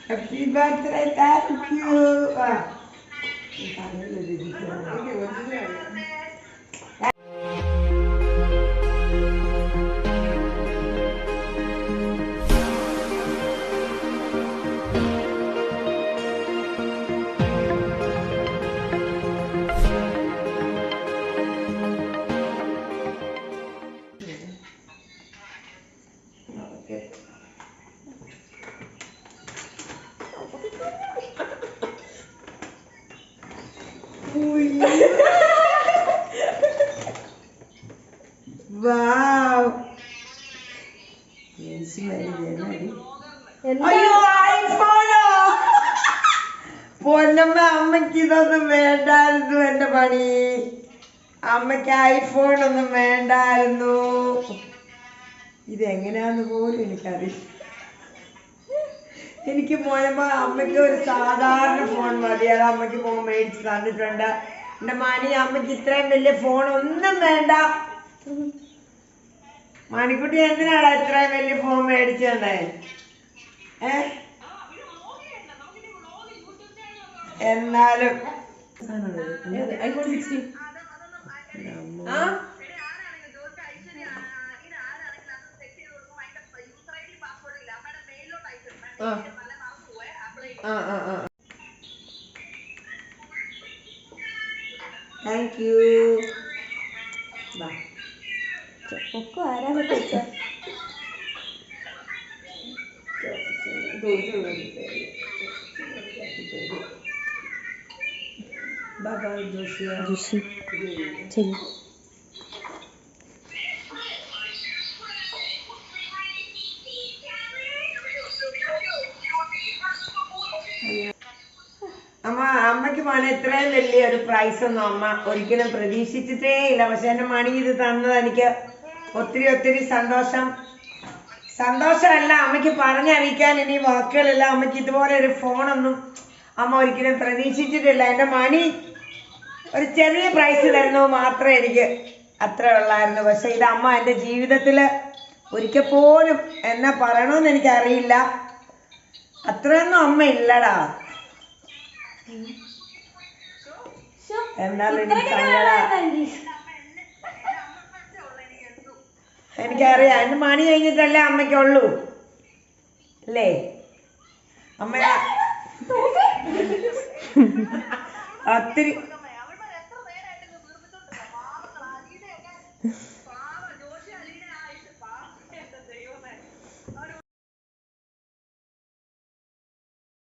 Happy birthday, thank you. Wow. അയ്യോ ഐഫോണോ പൊന്നമ്മ അമ്മയ്ക്ക് ഇതൊന്നും വേണ്ടായിരുന്നു എന്റെ പണി അമ്മയ്ക്ക് ഐഫോണൊന്നും വേണ്ടായിരുന്നു ഇതെങ്ങനെയാന്ന് പോലും എനിക്കറിയില്ല എനിക്ക് മോനമ്മ അമ്മയ്ക്ക് ഒരു സാധാരണ ഫോൺ മതി അത് അമ്മയ്ക്ക് ഫോൺ മേടിച്ച് തന്നിട്ടുണ്ട് എന്റെ മണി അമ്മയ്ക്ക് ഇത്രയും വലിയ ഫോൺ ഒന്നും വേണ്ട മണിക്കുട്ടി എന്തിനാടാ ഇത്രയും വലിയ ഫോൺ മേടിച്ചു തന്നെ എന്നാലും ഐഫോൺ 16 താങ്ക് യു ഒക്കെ ആരാണ് കേട്ടോ Bye-bye, Joshua. ഋഷി ചെല്ലു അമ്മയ്ക്ക് മോനെ ഇത്രയും വലിയൊരു പ്രൈസ് ഒന്നും അമ്മ ഒരിക്കലും പ്രതീക്ഷിച്ചിട്ടേ ഇല്ല പക്ഷെ എന്റെ മണി ഇത് തന്നത് എനിക്ക് ഒത്തിരി സന്തോഷമല്ല അമ്മയ്ക്ക് പറഞ്ഞറിയിക്കാൻ ഇനി വാക്കുകളില്ല അമ്മയ്ക്ക് ഇതുപോലെ ഒരു ഫോണൊന്നും അമ്മ ഒരിക്കലും പ്രതീക്ഷിച്ചിട്ടില്ല എന്റെ മണി ഒരു ചെറിയ പ്രൈസ് തരുന്നത് മാത്രമേ എനിക്ക് അത്ര ഉള്ളായിരുന്നു പക്ഷെ ഇത് അമ്മ എൻ്റെ ജീവിതത്തിൽ ഒരിക്കൽ പോലും എന്നെ പറയണമെന്ന് എനിക്കറിയില്ല അത്രയൊന്നും അമ്മ ഇല്ലടാ എന്നാലും എനിക്കറിയാം എന്റെ മണി കഴിഞ്ഞിട്ടല്ലേ അമ്മയ്ക്കുള്ളൂ അല്ലേ അമ്മ ഒത്തിരി